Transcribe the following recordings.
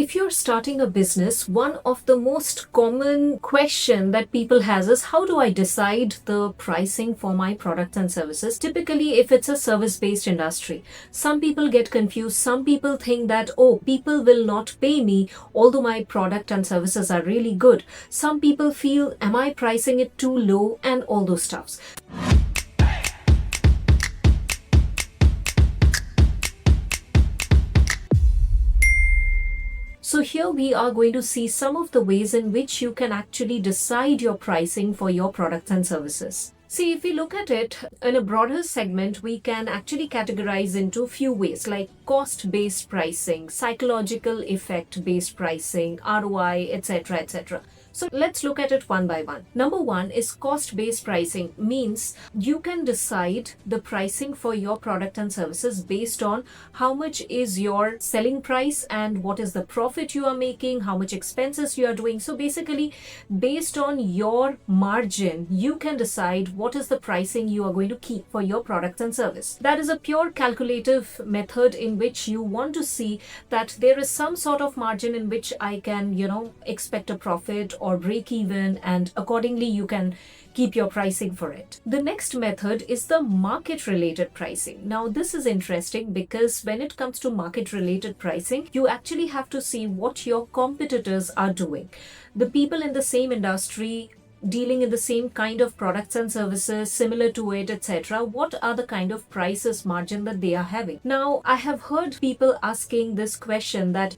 If you're starting a business, one of the most common question that people has is how do I decide the pricing for my products and services? Typically, if it's a service-based industry, some people get confused. Some people think that, oh, people will not pay me although my product and services are really good. Some people feel, am I pricing it too low, and all those stuffs. So here we are going to see some of the ways in which you can actually decide your pricing for your products and services. See, if we look at it in a broader segment, we can actually categorize into a few ways like cost-based pricing, psychological effect-based pricing, ROI, etc., etc. So let's look at it one by one. Number one is cost-based pricing, means you can decide the pricing for your product and services based on how much is your selling price and what is the profit you are making, how much expenses you are doing. So basically, based on your margin, you can decide what is the pricing you are going to keep for your product and service. That is a pure calculative method in which you want to see that there is some sort of margin in which I can, expect a profit or break even, and accordingly you can keep your pricing for it. The next method is the market related pricing. Now this is interesting because when it comes to market related pricing, you actually have to see what your competitors are doing. The people in the same industry, dealing in the same kind of products and services similar to it, etc., what are the kind of prices margin that they are having? Now I have heard people asking this question that,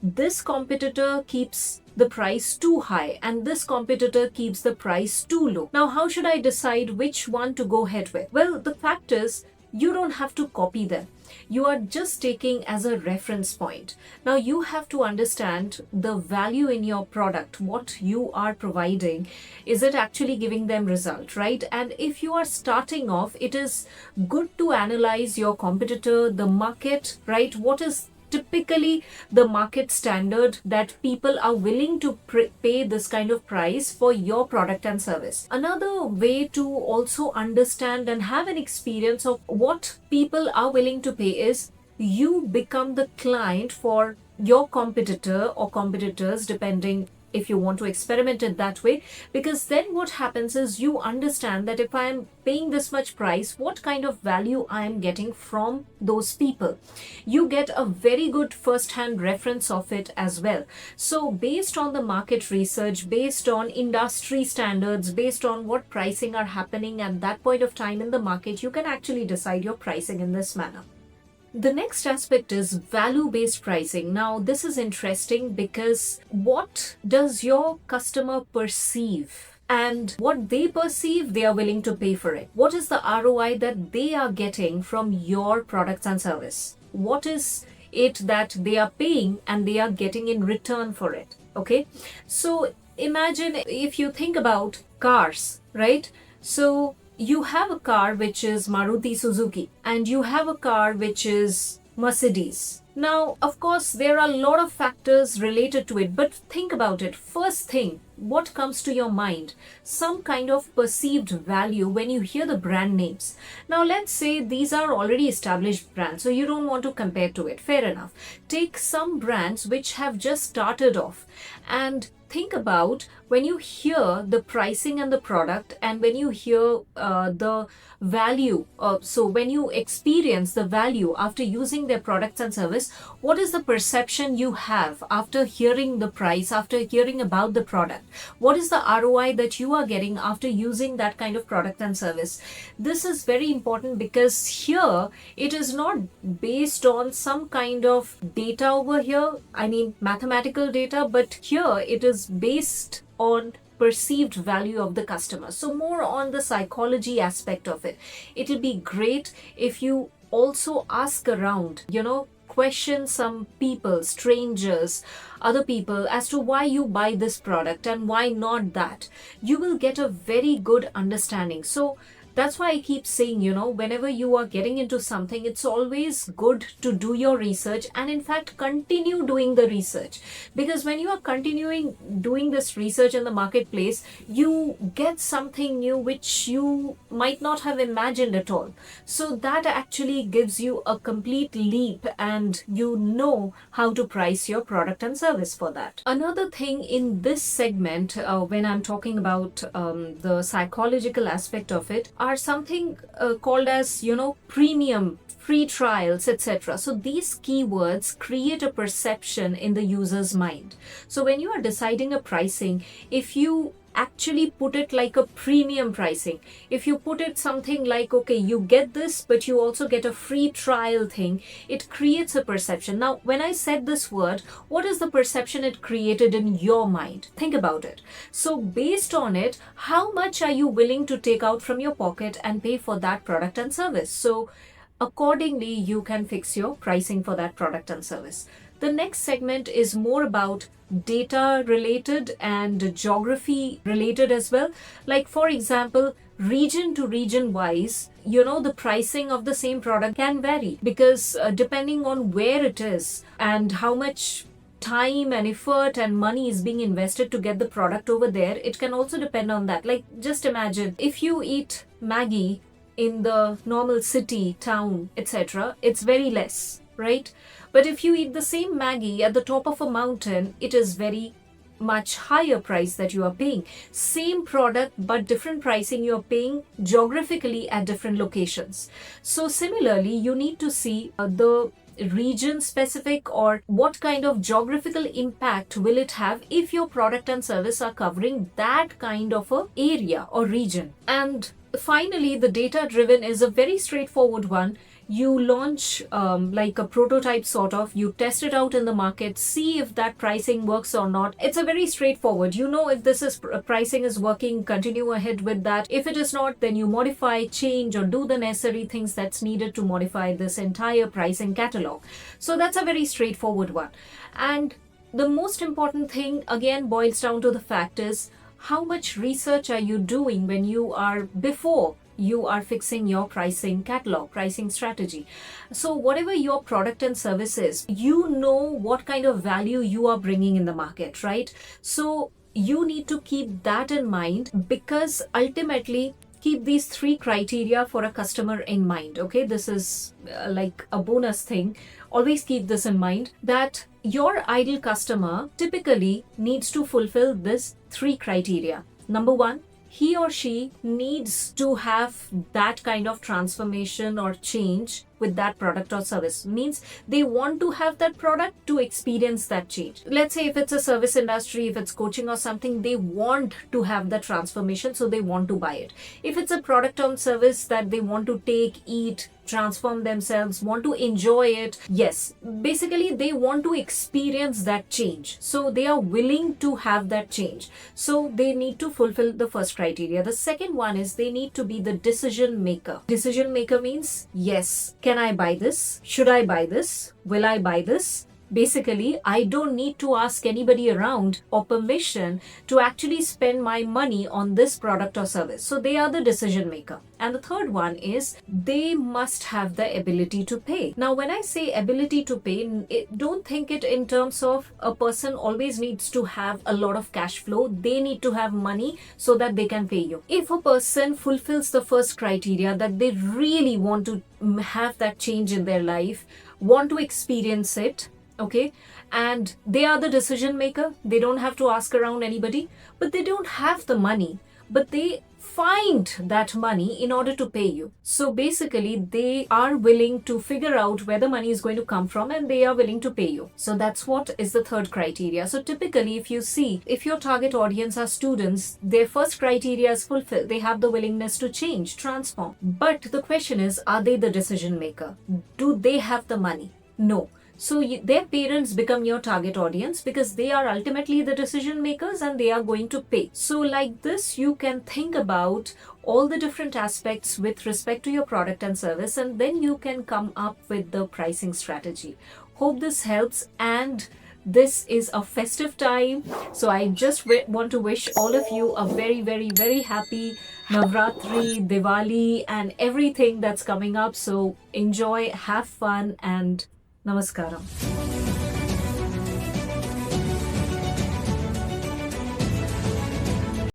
this competitor keeps the price too high and this competitor keeps the price too low. Now how should I decide which one to go ahead with? Well, the fact is, you don't have to copy them. You are just taking as a reference point. Now you have to understand the value in your product, what you are providing. Is it actually giving them result, right? And if you are starting off, it is good to analyze your competitor, the market, right? What is typically the market standard that people are willing to pay this kind of price for your product and service. Another way to also understand and have an experience of what people are willing to pay is you become the client for your competitor or competitors, depending if you want to experiment it that way, because then what happens is you understand that if I am paying this much price, what kind of value I am getting from those people. You get a very good first-hand reference of it as well. So based on the market research, based on industry standards, based on what pricing are happening at that point of time in the market, you can actually decide your pricing in this manner. The next aspect is value-based pricing. Now, this is interesting because what does your customer perceive? And what they perceive, they are willing to pay for it. What is the ROI that they are getting from your products and service? What is it that they are paying and they are getting in return for it? Okay, so imagine if you think about cars, right? So you have a car which is Maruti Suzuki and you have a car which is Mercedes. Now, of course, there are a lot of factors related to it, but think about it. First thing, what comes to your mind? Some kind of perceived value when you hear the brand names. Now, let's say these are already established brands, so you don't want to compare to it. Fair enough. Take some brands which have just started off and think about when you hear the pricing and the product and when you hear the value. So when you experience the value after using their products and service, what is the perception you have after hearing the price, after hearing about the product? What is the ROI that you are getting after using that kind of product and service? This is very important because here it is not based on some kind of data over here, I mean mathematical data, but here it is based on perceived value of the customer. So more on the psychology aspect of it. It'll be great if you also ask around, question some people, strangers, other people as to why you buy this product and why not that. You will get a very good understanding. So That's why I keep saying, whenever you are getting into something, it's always good to do your research and in fact continue doing the research. Because when you are continuing doing this research in the marketplace, you get something new which you might not have imagined at all. So that actually gives you a complete leap and you know how to price your product and service for that. Another thing in this segment, when I'm talking about the psychological aspect of it, are something called as, premium, free trials, etc. So these keywords create a perception in the user's mind. So when you are deciding a pricing, if you actually put it like a premium pricing, if you put it something like, okay, you get this but you also get a free trial thing, it creates a perception. Now when I said this word, what is the perception it created in your mind? Think about it. So based on it, how much are you willing to take out from your pocket and pay for that product and service? So accordingly you can fix your pricing for that product and service. The next segment is more about data related and geography related as well. Like for example, region to region wise, the pricing of the same product can vary because depending on where it is and how much time and effort and money is being invested to get the product over there, it can also depend on that. Like just imagine if you eat Maggie in the normal city, town, etc., it's very less, right? But if you eat the same Maggie at the top of a mountain, it is very much higher price that you are paying. Same product, but different pricing you are paying geographically at different locations. So similarly, you need to see the region specific or what kind of geographical impact will it have if your product and service are covering that kind of a area or region. And finally, the data driven is a very straightforward one. You launch like a prototype sort of, you test it out in the market, see if that pricing works or not. It's a very straightforward, if this is pricing is working, continue ahead with that. If it is not, then you modify, change or do the necessary things that's needed to modify this entire pricing catalog. So that's a very straightforward one. And the most important thing again boils down to the fact is, how much research are you doing when you are before you are fixing your pricing catalog, pricing strategy. So whatever your product and service is, you know what kind of value you are bringing in the market, right? So you need to keep that in mind, because ultimately keep these 3 criteria for a customer in mind. Okay, this is like a bonus thing. Always keep this in mind, that your ideal customer typically needs to fulfill this 3 criteria. Number 1, he or she needs to have that kind of transformation or change with that product or service. Means they want to have that product to experience that change. Let's say if it's a service industry, if it's coaching or something, they want to have that transformation, so they want to buy it. If it's a product or service that they want to take, eat, transform themselves, want to enjoy it, yes, basically they want to experience that change, so they are willing to have that change. So they need to fulfill the first criteria. The second one is they need to be the decision maker. Decision maker means, yes, can I buy this? Should I buy this? Will I buy this? Basically, I don't need to ask anybody around or permission to actually spend my money on this product or service. So they are the decision maker. And the third one is they must have the ability to pay. Now, when I say ability to pay, don't think it in terms of a person always needs to have a lot of cash flow. They need to have money so that they can pay you. If a person fulfills the first criteria, that they really want to have that change in their life, want to experience it, okay, and they are the decision maker, they don't have to ask around anybody, but they don't have the money, but they find that money in order to pay you. So basically they are willing to figure out where the money is going to come from, and they are willing to pay you. So that's what is the third criteria. So typically, if you see, if your target audience are students, their first criteria is fulfilled. They have the willingness to change, transform. But the question is, are they the decision maker? Do they have the money? No. So their parents become your target audience, because they are ultimately the decision makers and they are going to pay. So like this, you can think about all the different aspects with respect to your product and service, and then you can come up with the pricing strategy. Hope this helps, and This is a festive time, so I just want to wish all of you a very, very, very happy Navratri, Diwali, and everything that's coming up. So enjoy, have fun, and namaskaram.